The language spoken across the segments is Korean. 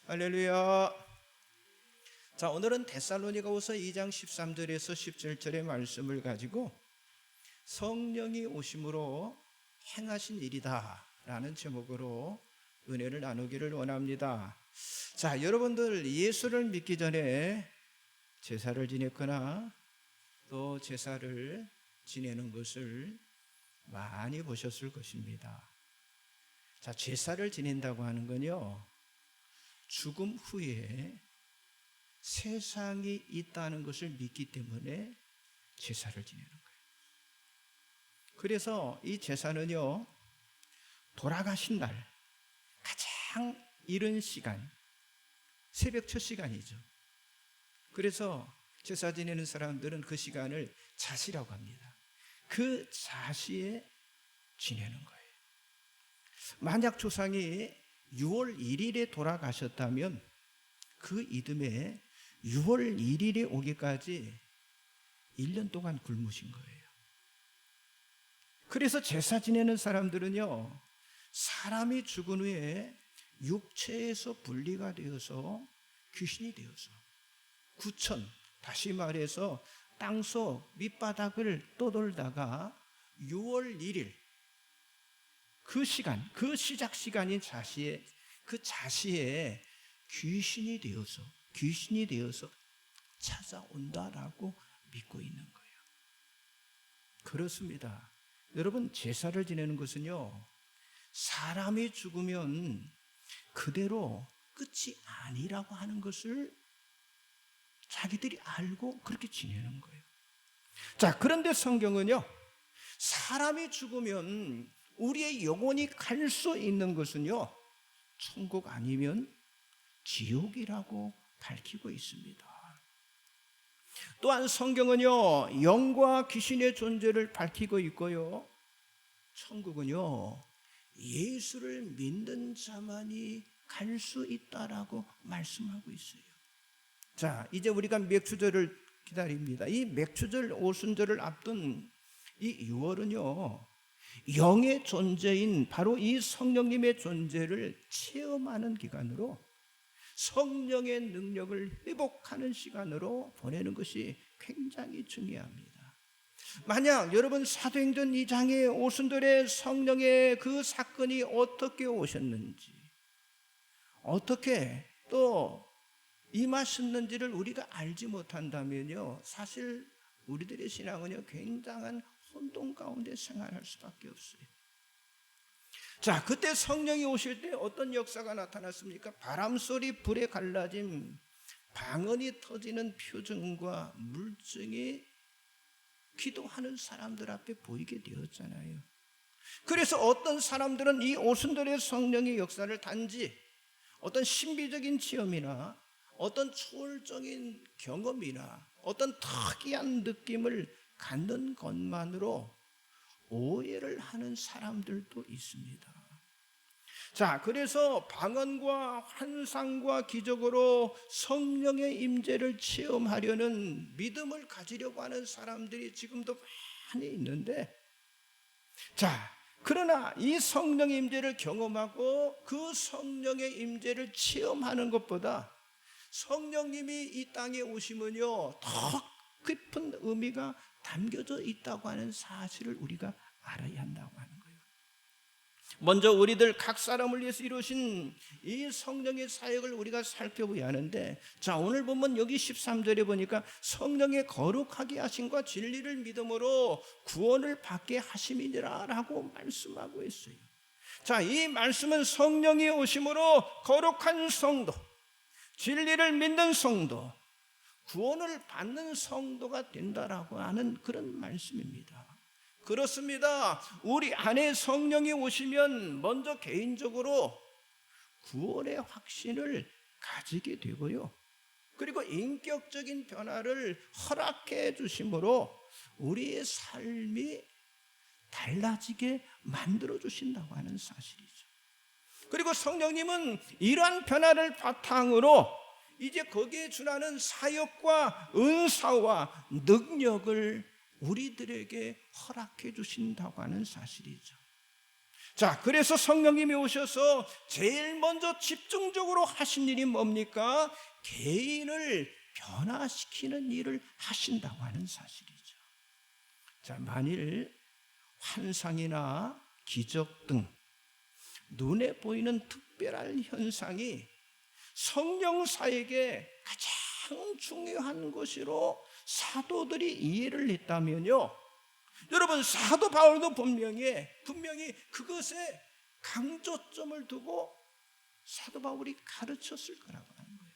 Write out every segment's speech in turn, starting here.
할렐루야. 자, 오늘은 데살로니가후서 2장 13절에서 17절의 말씀을 가지고 성령이 오심으로 행하신 일이다 라는 제목으로 은혜를 나누기를 원합니다. 자, 여러분들 예수를 믿기 전에 제사를 지냈거나 또 제사를 지내는 것을 많이 보셨을 것입니다. 자, 제사를 지낸다고 하는 건요, 죽음 후에 세상이 있다는 것을 믿기 때문에 제사를 지내는 거예요. 그래서 이 제사는요, 돌아가신 날 가장 이른 시간, 새벽 첫 시간이죠. 그래서 제사 지내는 사람들은 그 시간을 자시라고 합니다. 그 자시에 지내는 거예요. 만약 조상이 6월 1일에 돌아가셨다면 그 이듬해 6월 1일에 오기까지 1년 동안 굶으신 거예요. 그래서 제사 지내는 사람들은요, 사람이 죽은 후에 육체에서 분리가 되어서 귀신이 되어서 구천, 다시 말해서 땅속 밑바닥을 떠돌다가 6월 1일 그 시간, 그 시작 시간인 자시에, 그 자시에 귀신이 되어서 찾아온다라고 믿고 있는 거예요. 그렇습니다. 여러분, 제사를 지내는 것은요, 사람이 죽으면 그대로 끝이 아니라고 하는 것을 자기들이 알고 그렇게 지내는 거예요. 자, 그런데 성경은요, 사람이 죽으면 우리의 영혼이 갈 수 있는 것은요, 천국 아니면 지옥이라고 밝히고 있습니다. 또한 성경은요, 영과 귀신의 존재를 밝히고 있고요, 천국은요, 예수를 믿는 자만이 갈 수 있다라고 말씀하고 있어요. 자, 이제 우리가 맥주절을 기다립니다. 이 맥주절 오순절을 앞둔 이 6월은요, 영의 존재인 바로 이 성령님의 존재를 체험하는 기간으로, 성령의 능력을 회복하는 시간으로 보내는 것이 굉장히 중요합니다. 만약 여러분 사도행전 2장의 오순절에 성령의 그 사건이 어떻게 오셨는지, 어떻게 또 임하셨는지를 우리가 알지 못한다면요, 사실 우리들의 신앙은요, 굉장한 혼돈 가운데 생활할 수밖에 없어요. 자, 그때 성령이 오실 때 어떤 역사가 나타났습니까? 바람소리, 불에 갈라짐, 방언이 터지는 표정과 물증이 기도하는 사람들 앞에 보이게 되었잖아요. 그래서 어떤 사람들은 이 오순절의 성령의 역사를 단지 어떤 신비적인 체험이나 어떤 초월적인 경험이나 어떤 특이한 느낌을 갖는 것만으로 오해를 하는 사람들도 있습니다. 자, 그래서 방언과 환상과 기적으로 성령의 임재를 체험하려는 믿음을 가지려고 하는 사람들이 지금도 많이 있는데, 자, 그러나 이 성령의 임재를 경험하고 그 성령의 임재를 체험하는 것보다 성령님이 이 땅에 오시면요, 더 깊은 의미가 담겨져 있다고 하는 사실을 우리가 알아야 한다고 하는 거예요. 먼저 우리들 각 사람을 위해서 이루신 이 성령의 사역을 우리가 살펴봐야 하는데, 자, 오늘 보면 여기 13절에 보니까 성령의 거룩하게 하심과 진리를 믿음으로 구원을 받게 하심이니라 라고 말씀하고 있어요. 자, 이 말씀은 성령이 오심으로 거룩한 성도, 진리를 믿는 성도, 구원을 받는 성도가 된다라고 하는 그런 말씀입니다. 그렇습니다. 우리 안에 성령이 오시면 먼저 개인적으로 구원의 확신을 가지게 되고요, 그리고 인격적인 변화를 허락해 주심으로 우리의 삶이 달라지게 만들어 주신다고 하는 사실이죠. 그리고 성령님은 이러한 변화를 바탕으로 이제 거기에 준하는 사역과 은사와 능력을 우리들에게 허락해 주신다고 하는 사실이죠. 자, 그래서 성령님이 오셔서 제일 먼저 집중적으로 하신 일이 뭡니까? 개인을 변화시키는 일을 하신다고 하는 사실이죠. 자, 만일 환상이나 기적 등 눈에 보이는 특별한 현상이 성령사에게 가장 중요한 것으로 사도들이 이해를 했다면요, 여러분, 사도 바울도 분명히 그것에 강조점을 두고 사도 바울이 가르쳤을 거라고 하는 거예요.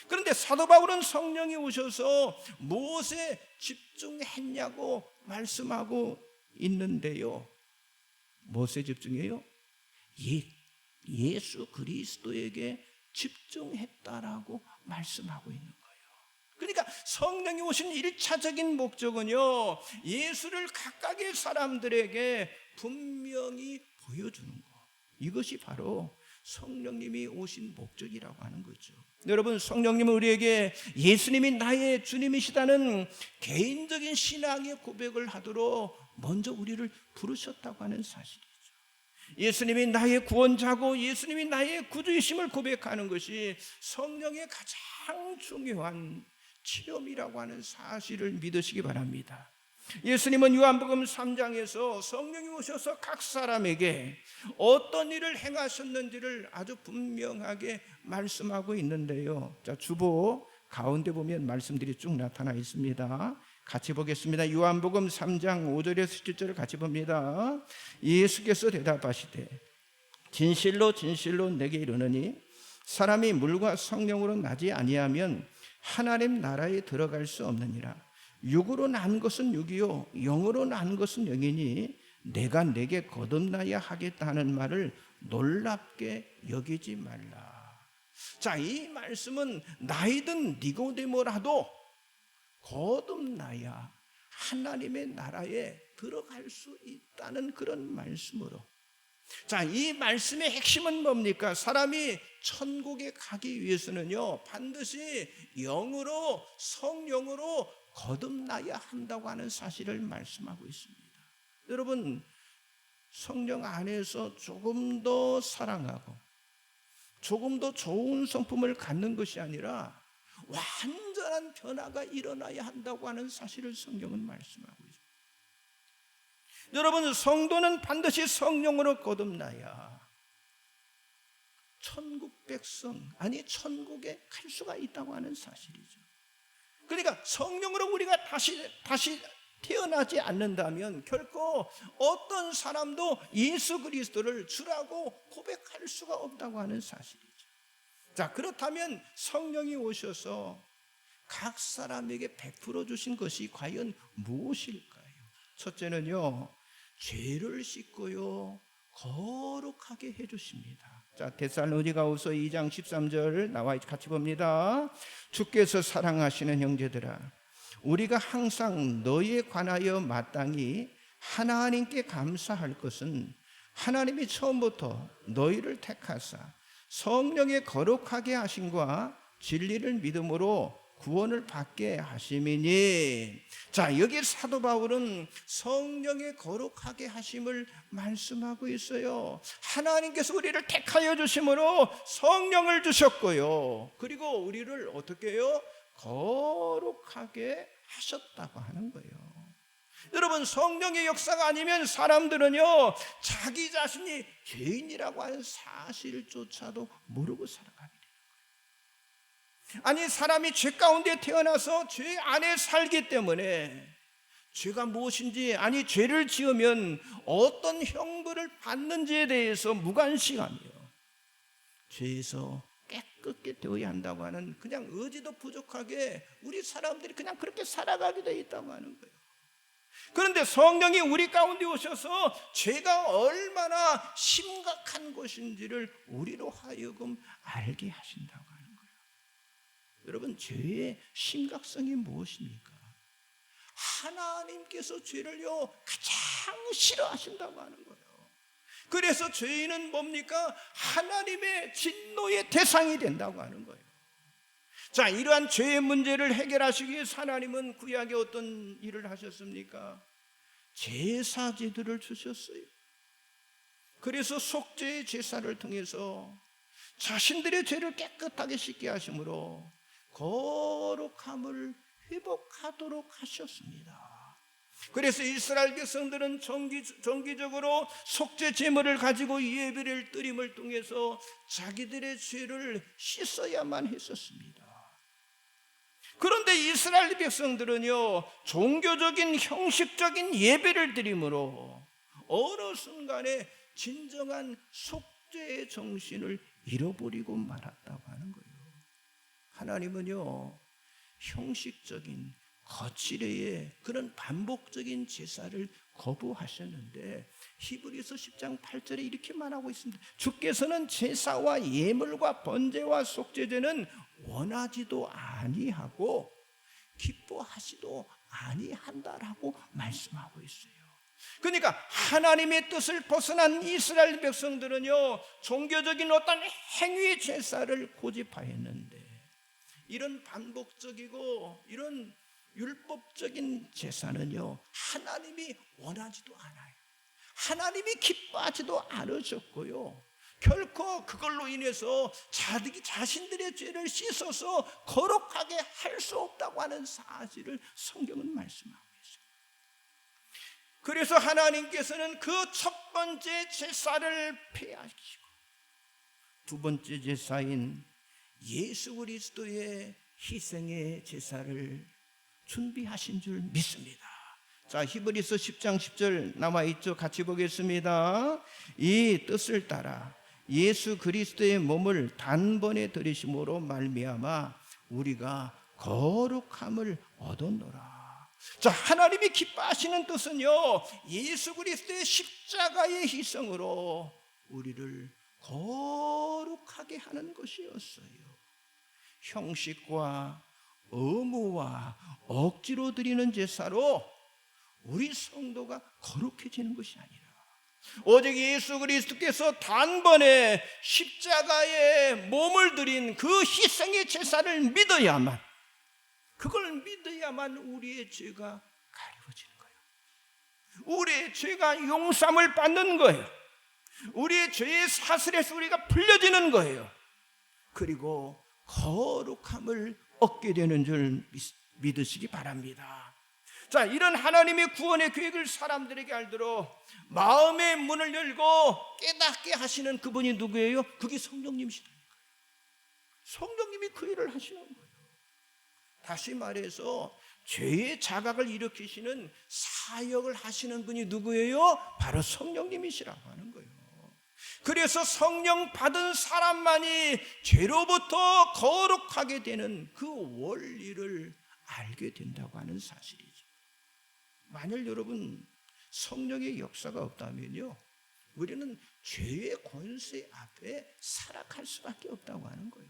그런데 사도 바울은 성령이 오셔서 무엇에 집중했냐고 말씀하고 있는데요, 무엇에 집중해요? 예수 그리스도에게 집중했다라고 말씀하고 있는 거예요. 그러니까 성령이 오신 1차적인 목적은요, 예수를 각각의 사람들에게 분명히 보여주는 것, 이것이 바로 성령님이 오신 목적이라고 하는 거죠. 여러분, 성령님은 우리에게 예수님이 나의 주님이시다는 개인적인 신앙의 고백을 하도록 먼저 우리를 부르셨다고 하는 사실이죠. 예수님이 나의 구원자고 예수님이 나의 구주이심을 고백하는 것이 성령의 가장 중요한 체험이라고 하는 사실을 믿으시기 바랍니다. 예수님은 요한복음 3장에서 성령이 오셔서 각 사람에게 어떤 일을 행하셨는지를 아주 분명하게 말씀하고 있는데요, 자, 주보 가운데 보면 말씀들이 쭉 나타나 있습니다. 같이 보겠습니다. 요한복음 3장 5절에서 7절을 같이 봅니다. 예수께서 대답하시되 진실로 진실로 내게 이르노니 사람이 물과 성령으로 나지 아니하면 하나님 나라에 들어갈 수 없느니라. 육으로 난 것은 육이요 영으로 난 것은 영이니 내가 내게 거듭나야 하겠다 하는 말을 놀랍게 여기지 말라. 자, 이 말씀은 나이든 니고데모라도 거듭나야 하나님의 나라에 들어갈 수 있다는 그런 말씀으로, 자, 이 말씀의 핵심은 뭡니까? 사람이 천국에 가기 위해서는요, 반드시 영으로, 성령으로 거듭나야 한다고 하는 사실을 말씀하고 있습니다. 여러분, 성령 안에서 조금 더 사랑하고 조금 더 좋은 성품을 갖는 것이 아니라 완전한 변화가 일어나야 한다고 하는 사실을 성경은 말씀하고 있습니다. 여러분, 성도는 반드시 성령으로 거듭나야 천국 백성, 아니 천국에 갈 수가 있다고 하는 사실이죠. 그러니까 성령으로 우리가 다시 태어나지 않는다면 결코 어떤 사람도 예수 그리스도를 주라고 고백할 수가 없다고 하는 사실이죠. 자, 그렇다면 성령이 오셔서 각 사람에게 베풀어 주신 것이 과연 무엇일까요? 첫째는요, 죄를 씻고요 거룩하게 해주십니다. 자, 데살로니가후서 2장 13절 나와 같이 봅니다. 주께서 사랑하시는 형제들아, 우리가 항상 너희에 관하여 마땅히 하나님께 감사할 것은 하나님이 처음부터 너희를 택하사 성령의 거룩하게 하심과 진리를 믿음으로 구원을 받게 하심이니. 자, 여기 사도 바울은 성령의 거룩하게 하심을 말씀하고 있어요. 하나님께서 우리를 택하여 주심으로 성령을 주셨고요, 그리고 우리를 어떻게 해요? 거룩하게 하셨다고 하는 거예요. 여러분, 성령의 역사가 아니면 사람들은요, 자기 자신이 죄인이라고 하는 사실조차도 모르고 살아가게 돼요. 아니, 사람이 죄 가운데 태어나서 죄 안에 살기 때문에 죄가 무엇인지, 아니 죄를 지으면 어떤 형벌을 받는지에 대해서 무관심하며 죄에서 깨끗게 되어야 한다고 하는 그냥 의지도 부족하게 우리 사람들이 그냥 그렇게 살아가게 되어 있다고 하는 거예요. 그런데 성령이 우리 가운데 오셔서 죄가 얼마나 심각한 것인지를 우리로 하여금 알게 하신다고 하는 거예요. 여러분, 죄의 심각성이 무엇입니까? 하나님께서 죄를요 가장 싫어하신다고 하는 거예요. 그래서 죄인은 뭡니까? 하나님의 진노의 대상이 된다고 하는 거예요. 자, 이러한 죄의 문제를 해결하시기 위해서 하나님은 구약에 어떤 일을 하셨습니까? 제사제들을 주셨어요. 그래서 속죄의 제사를 통해서 자신들의 죄를 깨끗하게 씻게 하심으로 거룩함을 회복하도록 하셨습니다. 그래서 이스라엘 백성들은 정기적으로 속죄 제물을 가지고 예배를 드림을 통해서 자기들의 죄를 씻어야만 했었습니다. 그런데 이스라엘 백성들은요, 종교적인 형식적인 예배를 드림으로 어느 순간에 진정한 속죄의 정신을 잃어버리고 말았다고 하는 거예요. 하나님은요, 형식적인 거칠의 그런 반복적인 제사를 거부하셨는데 히브리서 10장 8절에 이렇게 말하고 있습니다. 주께서는 제사와 예물과 번제와 속죄제는 원하지도 아니하고 기뻐하지도 아니한다라고 말씀하고 있어요. 그러니까 하나님의 뜻을 벗어난 이스라엘 백성들은요, 종교적인 어떤 행위 제사를 고집하였는데 이런 반복적이고 이런 율법적인 제사는요, 하나님이 원하지도 않아요. 하나님이 기뻐하지도 않으셨고요, 결코 그걸로 인해서 자신들의 죄를 씻어서 거룩하게 할 수 없다고 하는 사실을 성경은 말씀하고 있어요. 그래서 하나님께서는 그 첫 번째 제사를 폐하시고 두 번째 제사인 예수 그리스도의 희생의 제사를 준비하신 줄 믿습니다. 자, 히브리서 10장 10절 남아있죠? 같이 보겠습니다. 이 뜻을 따라 예수 그리스도의 몸을 단번에 들이심으로 말미암아 우리가 거룩함을 얻었노라. 자, 하나님이 기뻐하시는 뜻은요, 예수 그리스도의 십자가의 희생으로 우리를 거룩하게 하는 것이었어요. 형식과 의무와 억지로 드리는 제사로 우리 성도가 거룩해지는 것이 아니라 오직 예수 그리스도께서 단번에 십자가에 몸을 드린 그 희생의 제사를 믿어야만, 그걸 믿어야만 우리의 죄가 가려지는 거예요. 우리의 죄가 용서함을 받는 거예요. 우리의 죄의 사슬에서 우리가 풀려지는 거예요. 그리고 거룩함을 얻게 되는 줄 믿으시기 바랍니다. 자, 이런 하나님의 구원의 계획을 사람들에게 알도록 마음의 문을 열고 깨닫게 하시는 그분이 누구예요? 그게 성령님이시라니까요. 성령님이 그 일을 하시는 거예요. 다시 말해서 죄의 자각을 일으키시는 사역을 하시는 분이 누구예요? 바로 성령님이시라고 하는 거예요. 그래서 성령 받은 사람만이 죄로부터 거룩하게 되는 그 원리를 알게 된다고 하는 사실이죠. 만일 여러분 성령의 역사가 없다면요, 우리는 죄의 권세 앞에 살아갈 수밖에 없다고 하는 거예요.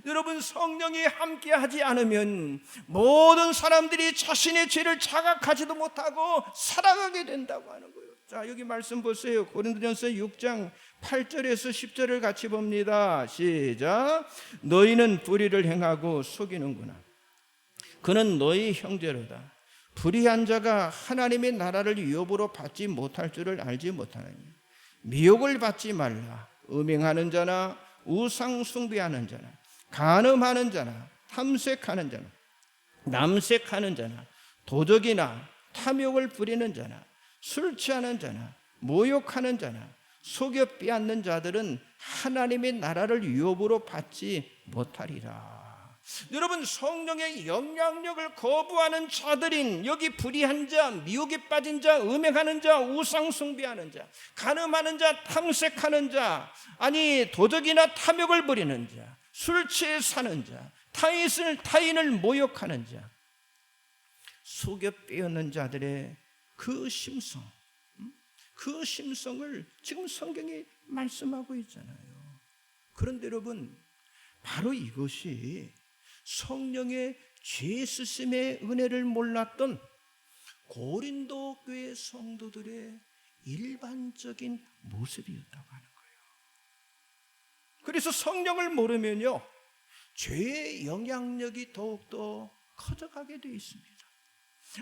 여러분, 성령이 함께하지 않으면 모든 사람들이 자신의 죄를 자각하지도 못하고 살아가게 된다고 하는 거예요. 자, 여기 말씀 보세요. 고린도전서 6장 8절에서 10절을 같이 봅니다. 시작. 너희는 불의를 행하고 속이는구나. 그는 너희 형제로다. 불의한 자가 하나님의 나라를 유업으로 받지 못할 줄을 알지 못하느냐. 미혹을 받지 말라. 음행하는 자나 우상 숭배하는 자나 간음하는 자나 탐색하는 자나 남색하는 자나 도적이나 탐욕을 부리는 자나 술 취하는 자나 모욕하는 자나 속여 빼앗는 자들은 하나님의 나라를 유업으로 받지 못하리라. 여러분, 성령의 영향력을 거부하는 자들인 여기 불의한 자, 미혹에 빠진 자, 음행하는 자, 우상 숭배하는 자, 간음하는 자, 탐색하는 자, 아니 도적이나 탐욕을 부리는 자, 술 취해 사는 자, 타인을 모욕하는 자, 속여 빼앗는 자들의 그 심성, 그 심성을 지금 성경이 말씀하고 있잖아요. 그런데 여러분, 바로 이것이 성령의 죄 쓰심의 은혜를 몰랐던 고린도 교회 성도들의 일반적인 모습이었다고 하는 거예요. 그래서 성령을 모르면요, 죄의 영향력이 더욱더 커져가게 되어 있습니다.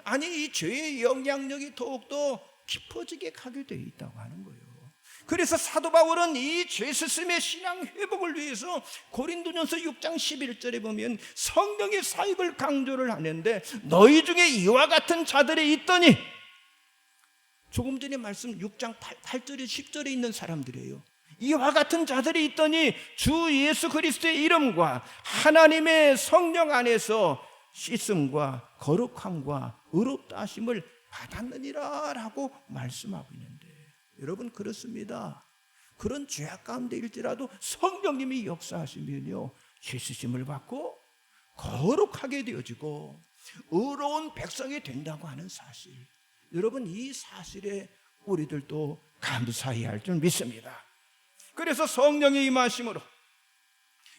아니, 이 죄의 영향력이 더욱더 깊어지게 가게 되어 있다고 하는 거예요. 그래서 사도 바울은 이 죄스심의 신앙 회복을 위해서 고린도전서 6장 11절에 보면 성령의 사역을 강조를 하는데, 너희 중에 이와 같은 자들이 있더니, 조금 전에 말씀 6장 8절에 10절에 있는 사람들이에요. 이와 같은 자들이 있더니 주 예수 그리스도의 이름과 하나님의 성령 안에서 씻음과 거룩함과 의롭다 하심을 받았느니라 라고 말씀하고 있는데, 여러분 그렇습니다. 그런 죄악 가운데일지라도 성령님이 역사하시면요, 씻으심을 받고 거룩하게 되어지고 의로운 백성이 된다고 하는 사실, 여러분 이 사실에 우리들도 감사해야 할 줄 믿습니다. 그래서 성령의 임하심으로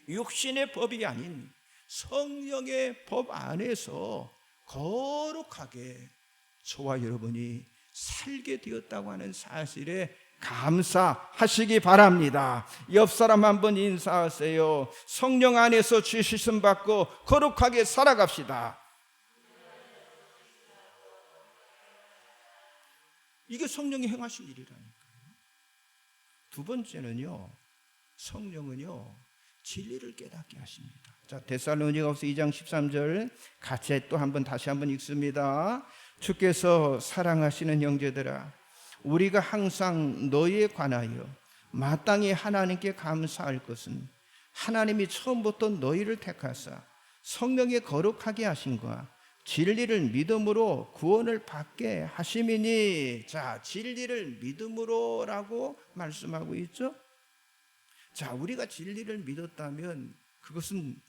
육신의 법이 아닌 성령의 법 안에서 거룩하게 저와 여러분이 살게 되었다고 하는 사실에 감사하시기 바랍니다. 옆 사람 한번 인사하세요. 성령 안에서 죄 씻음 받고 거룩하게 살아갑시다. 이게 성령이 행하실 일이라니까요. 두 번째는요, 성령은요 진리를 깨닫게 하십니다. 자, 데살로니가후서 2장 13절 같이 또 한번 다시 한번 읽습니다. 주께서 사랑하시는 형제들아, 우리가 항상 너희에 관하여 마땅히 하나님께 감사할 것은 하나님이 처음부터 너희를 택하사 성령에 거룩하게 하심과 진리를 믿음으로 구원을 받게 하심이니. 자, 진리를 믿음으로라고 말씀하고 있죠. 자, 우리가 진리를 믿었다면 그것은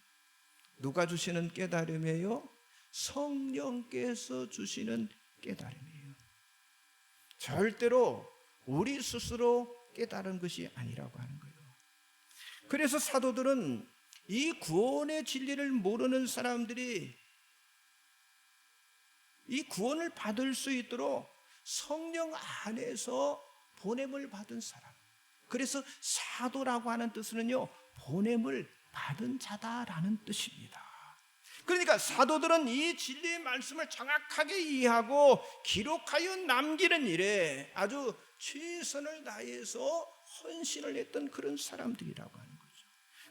누가 주시는 깨달음이에요? 성령께서 주시는 깨달음이에요. 절대로 우리 스스로 깨달은 것이 아니라고 하는 거예요. 그래서 사도들은 이 구원의 진리를 모르는 사람들이 이 구원을 받을 수 있도록 성령 안에서 보냄을 받은 사람, 그래서 사도라고 하는 뜻은요 보냄을 받은 자다라는 뜻입니다. 그러니까 사도들은 이 진리의 말씀을 정확하게 이해하고 기록하여 남기는 일에 아주 최선을 다해서 헌신을 했던 그런 사람들이라고 하는 거죠.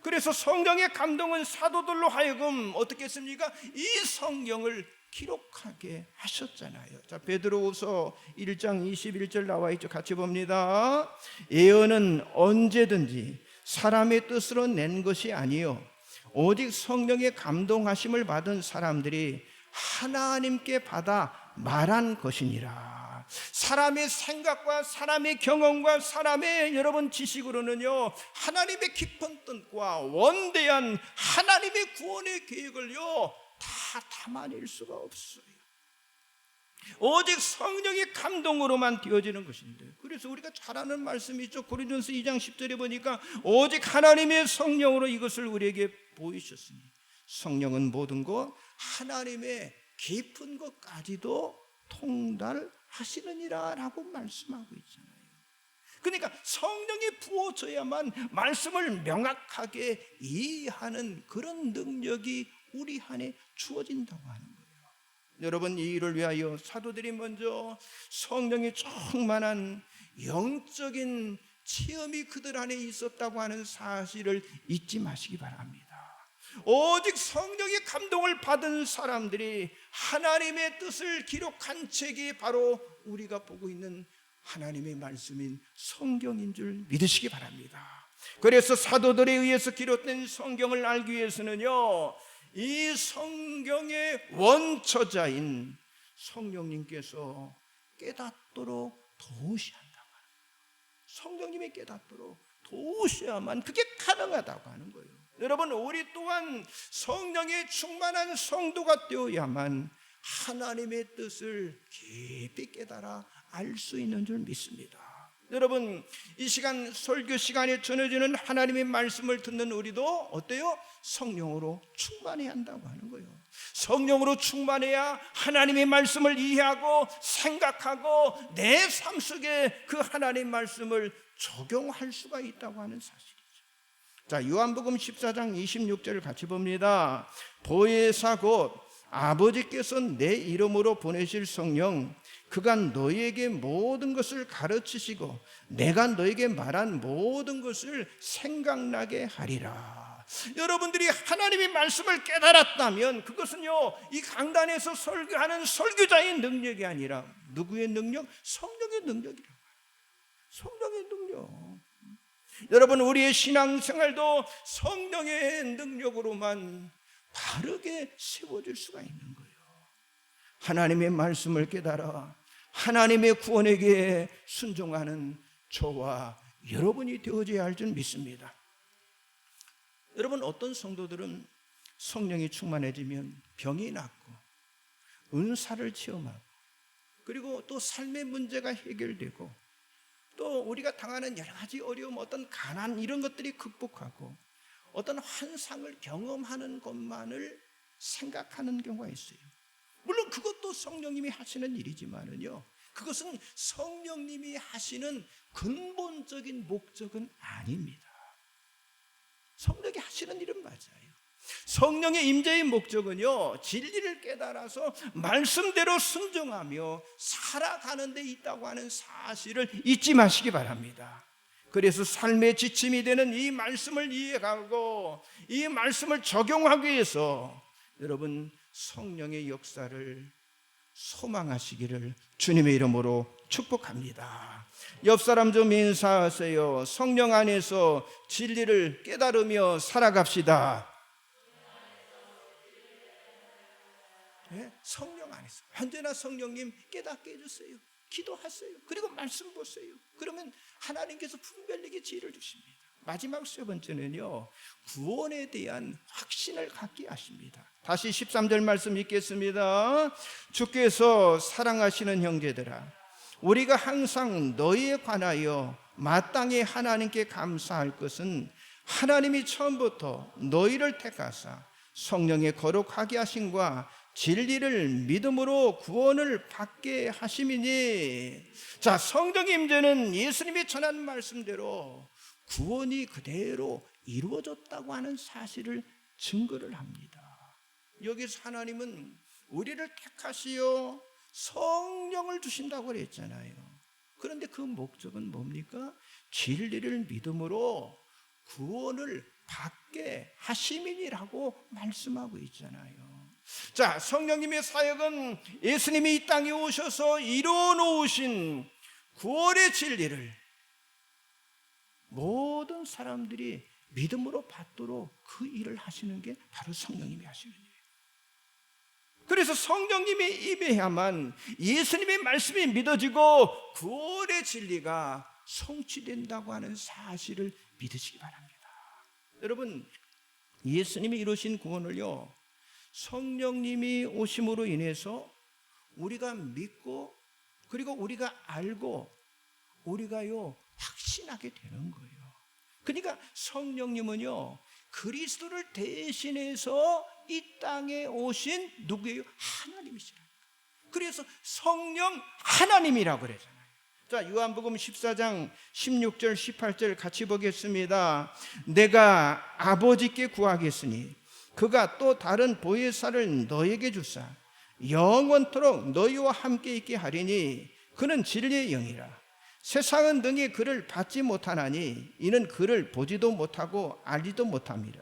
그래서 성령의 감동은 사도들로 하여금 어떻게 했습니까? 이 성경을 기록하게 하셨잖아요. 자, 베드로후서 1장 21절 나와 있죠. 같이 봅니다. 예언은 언제든지 사람의 뜻으로 낸 것이 아니요 오직 성령의 감동하심을 받은 사람들이 하나님께 받아 말한 것이니라. 사람의 생각과 사람의 경험과 사람의 여러분 지식으로는요 하나님의 깊은 뜻과 원대한 하나님의 구원의 계획을요 다 담아낼 수가 없어요. 오직 성령의 감동으로만 되어지는 것인데, 그래서 우리가 잘 아는 말씀이 있죠. 고린도전서 2장 10절에 보니까 오직 하나님의 성령으로 이것을 우리에게 보이셨으니 성령은 모든 것 하나님의 깊은 것까지도 통달하시느니라 라고 말씀하고 있잖아요. 그러니까 성령이 부어져야만 말씀을 명확하게 이해하는 그런 능력이 우리 안에 주어진다고 하는 거예요. 여러분, 이 일을 위하여 사도들이 먼저 성령의 충만한 영적인 체험이 그들 안에 있었다고 하는 사실을 잊지 마시기 바랍니다. 오직 성령의 감동을 받은 사람들이 하나님의 뜻을 기록한 책이 바로 우리가 보고 있는 하나님의 말씀인 성경인 줄 믿으시기 바랍니다. 그래서 사도들에 의해서 기록된 성경을 알기 위해서는요 이 성경의 원처자인 성령님께서 깨닫도록 도우셔야 한다고 하는 거예요. 성령님이 깨닫도록 도우셔야만 그게 가능하다고 하는 거예요. 여러분, 우리 또한 성령의 충만한 성도가 되어야만 하나님의 뜻을 깊이 깨달아 알 수 있는 줄 믿습니다. 여러분, 이 시간 설교 시간에 전해지는 하나님의 말씀을 듣는 우리도 어때요? 성령으로 충만해야 한다고 하는 거예요. 성령으로 충만해야 하나님의 말씀을 이해하고 생각하고 내 삶 속에 그 하나님의 말씀을 적용할 수가 있다고 하는 사실이죠. 자, 요한복음 14장 26절을 같이 봅니다. 보혜사 곧 아버지께서 내 이름으로 보내실 성령 그가 너희에게 모든 것을 가르치시고 내가 너희에게 말한 모든 것을 생각나게 하리라. 여러분들이 하나님의 말씀을 깨달았다면 그것은요, 이 강단에서 설교하는 설교자의 능력이 아니라 누구의 능력? 성령의 능력이라고. 성령의 능력. 여러분, 우리의 신앙생활도 성령의 능력으로만 바르게 세워질 수가 있는 거예요. 하나님의 말씀을 깨달아 하나님의 구원에게 순종하는 저와 여러분이 되어져야 할 줄 믿습니다. 여러분, 어떤 성도들은 성령이 충만해지면 병이 낫고 은사를 체험하고 그리고 또 삶의 문제가 해결되고 또 우리가 당하는 여러 가지 어려움, 어떤 가난 이런 것들이 극복하고 어떤 환상을 경험하는 것만을 생각하는 경우가 있어요. 물론 그것도 성령님이 하시는 일이지만은요, 그것은 성령님이 하시는 근본적인 목적은 아닙니다. 성령이 하시는 일은 맞아요. 성령의 임재의 목적은요, 진리를 깨달아서 말씀대로 순종하며 살아가는 데 있다고 하는 사실을 잊지 마시기 바랍니다. 그래서 삶의 지침이 되는 이 말씀을 이해하고 이 말씀을 적용하기 위해서 여러분 성령의 역사를 소망하시기를 주님의 이름으로 축복합니다. 옆 사람 좀 인사하세요. 성령 안에서 진리를 깨달으며 살아갑시다. 네? 성령 안에서 언제나 성령님 깨닫게 해주세요. 기도하세요. 그리고 말씀 보세요. 그러면 하나님께서 분별력의 지혜를 주십니다. 마지막 세 번째는요, 구원에 대한 확신을 갖게 하십니다. 다시 13절 말씀 읽겠습니다. 주께서 사랑하시는 형제들아, 우리가 항상 너희에 관하여 마땅히 하나님께 감사할 것은 하나님이 처음부터 너희를 택하사 성령의 거룩하게 하심과 진리를 믿음으로 구원을 받게 하심이니. 자, 성령의 임재는 예수님이 전한 말씀대로 구원이 그대로 이루어졌다고 하는 사실을 증거를 합니다. 여기서 하나님은 우리를 택하시어 성령을 주신다고 그랬잖아요. 그런데 그 목적은 뭡니까? 진리를 믿음으로 구원을 받게 하심이라고 말씀하고 있잖아요. 자, 성령님의 사역은 예수님이 이 땅에 오셔서 이루어 놓으신 구원의 진리를 모든 사람들이 믿음으로 받도록 그 일을 하시는 게 바로 성령님이 하시는 일이에요. 그래서 성령님이 임해야만 예수님의 말씀이 믿어지고 구원의 진리가 성취된다고 하는 사실을 믿으시기 바랍니다. 여러분, 예수님이 이루신 구원을요, 성령님이 오심으로 인해서 우리가 믿고 그리고 우리가 알고 우리가요 확신하게 되는 거예요. 그러니까 성령님은요 그리스도를 대신해서 이 땅에 오신 누구예요? 하나님이시라니까. 그래서 성령 하나님이라고 그러잖아요. 자, 요한복음 14장 16절 18절 같이 보겠습니다. 내가 아버지께 구하겠으니 그가 또 다른 보혜사를 너에게 주사 영원토록 너희와 함께 있게 하리니 그는 진리의 영이라. 세상은 능히 그를 받지 못하나니 이는 그를 보지도 못하고 알지도 못함이라.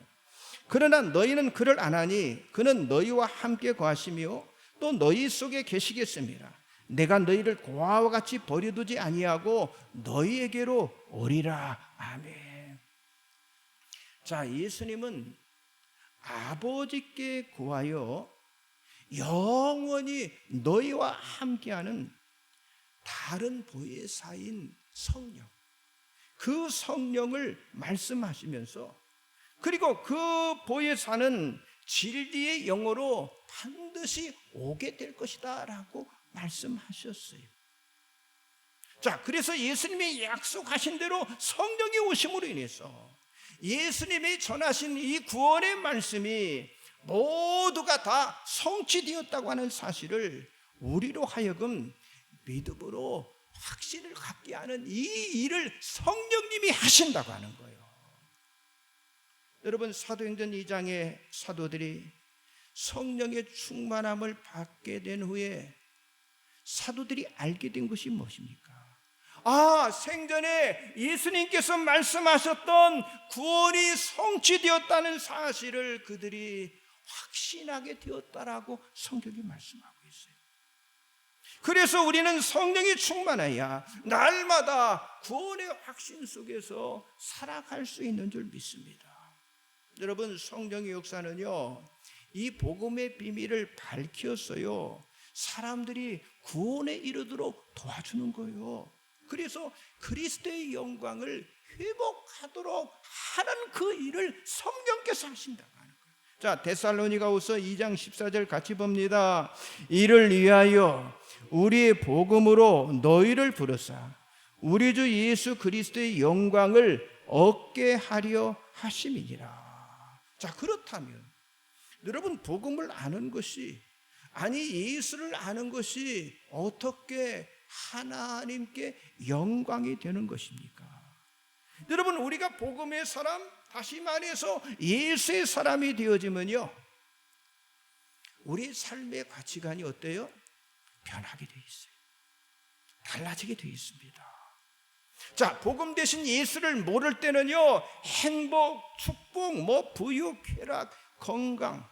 그러나 너희는 그를 아나니 그는 너희와 함께 거하시며 또 너희 속에 계시겠습니다. 내가 너희를 고아와 같이 버려두지 아니하고 너희에게로 오리라. 아멘. 자, 예수님은 아버지께 구하여 영원히 너희와 함께하는 다른 보혜사인 성령, 그 성령을 말씀하시면서 그리고 그 보혜사는 진리의 영으로 반드시 오게 될 것이다 라고 말씀하셨어요. 자, 그래서 예수님이 약속하신 대로 성령이 오심으로 인해서 예수님이 전하신 이 구원의 말씀이 모두가 다 성취되었다고 하는 사실을 우리로 하여금 믿음으로 확신을 갖게 하는 이 일을 성령님이 하신다고 하는 거예요. 여러분, 사도행전 2장의 사도들이 성령의 충만함을 받게 된 후에 사도들이 알게 된 것이 무엇입니까? 생전에 예수님께서 말씀하셨던 구원이 성취되었다는 사실을 그들이 확신하게 되었다라고 성경이 말씀하고 있어요. 그래서 우리는 성령이 충만해야 날마다 구원의 확신 속에서 살아갈 수 있는 줄 믿습니다. 여러분, 성령의 역사는요, 이 복음의 비밀을 밝혔어요. 사람들이 구원에 이르도록 도와주는 거예요. 그래서 그리스도의 영광을 회복하도록 하는 그 일을 성령께서 하신다고 하는 거예요. 자, 데살로니가후서 2장 14절 같이 봅니다. 이를 위하여 우리의 복음으로 너희를 부르사 우리 주 예수 그리스도의 영광을 얻게 하려 하심이니라. 자, 그렇다면 여러분, 복음을 아는 것이, 예수를 아는 것이 어떻게 하나님께 영광이 되는 것입니까? 여러분, 우리가 복음의 사람, 다시 말해서 예수의 사람이 되어지면요, 우리 삶의 가치관이 어때요? 변하게 되어 있어요. 달라지게 되어 있습니다. 자, 복음 대신 예수를 모를 때는요, 행복, 축복, 부유, 쾌락, 건강,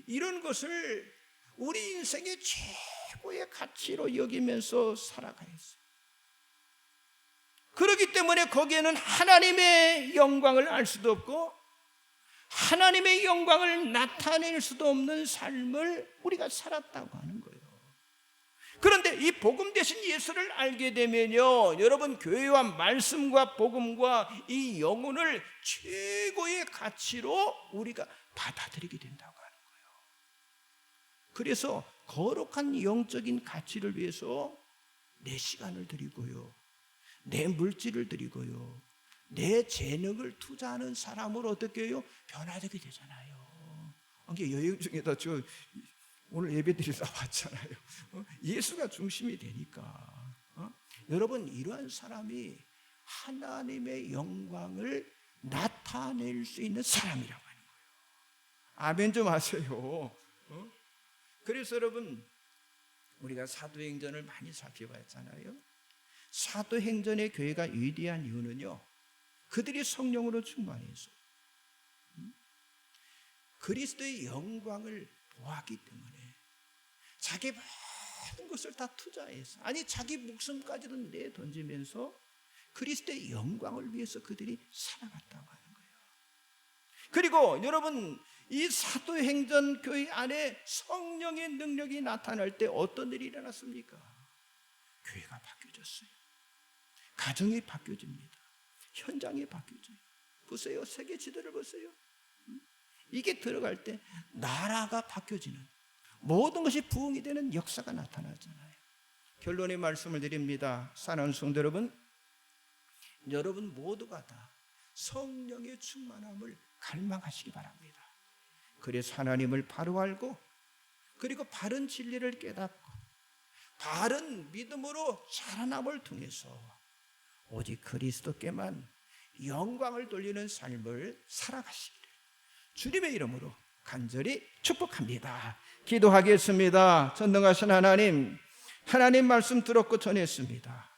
이런 것을 우리 인생의 최고의 가치로 여기면서 살아가야 했어요. 그렇기 때문에 거기에는 하나님의 영광을 알 수도 없고 하나님의 영광을 나타낼 수도 없는 삶을 우리가 살았다고 하는 거예요. 그런데 이 복음 대신 예수를 알게 되면요, 여러분, 교회와 말씀과 복음과 이 영혼을 최고의 가치로 우리가 받아들이게 된다고 하는 거예요. 그래서 거룩한 영적인 가치를 위해서 내 시간을 드리고요, 내 물질을 드리고요, 내 재능을 투자하는 사람으로 어떻게 해요? 변화되게 되잖아요. 여행 중에다 오늘 예배드리러 왔잖아요. 예수가 중심이 되니까. 여러분, 이러한 사람이 하나님의 영광을 나타낼 수 있는 사람이라고 하는 거예요. 아멘 좀 하세요. 그래서 여러분, 우리가 사도행전을 많이 살펴봤잖아요. 사도행전의 교회가 위대한 이유는요, 그들이 성령으로 충만해서 그리스도의 영광을 보았기 때문에 자기 모든 것을 다 투자해서, 자기 목숨까지도 내던지면서 그리스도의 영광을 위해서 그들이 살아갔다고 하는 거예요. 그리고 여러분, 이 사도행전 교회 안에 성령의 능력이 나타날 때 어떤 일이 일어났습니까? 교회가 바뀌어졌어요. 가정이 바뀌어집니다. 현장이 바뀌어져요. 보세요, 세계 지도를 보세요. 이게 들어갈 때 나라가 바뀌어지는, 모든 것이 부흥이 되는 역사가 나타나잖아요. 결론의 말씀을 드립니다. 사랑하는 성도 여러분, 여러분 모두가 다 성령의 충만함을 갈망하시기 바랍니다. 그래서 하나님을 바로 알고, 그리고 바른 진리를 깨닫고 바른 믿음으로 자라남을 통해서 오직 그리스도께만 영광을 돌리는 삶을 살아가시기를 주님의 이름으로 간절히 축복합니다. 기도하겠습니다. 전능하신 하나님, 하나님 말씀 들었고 전했습니다.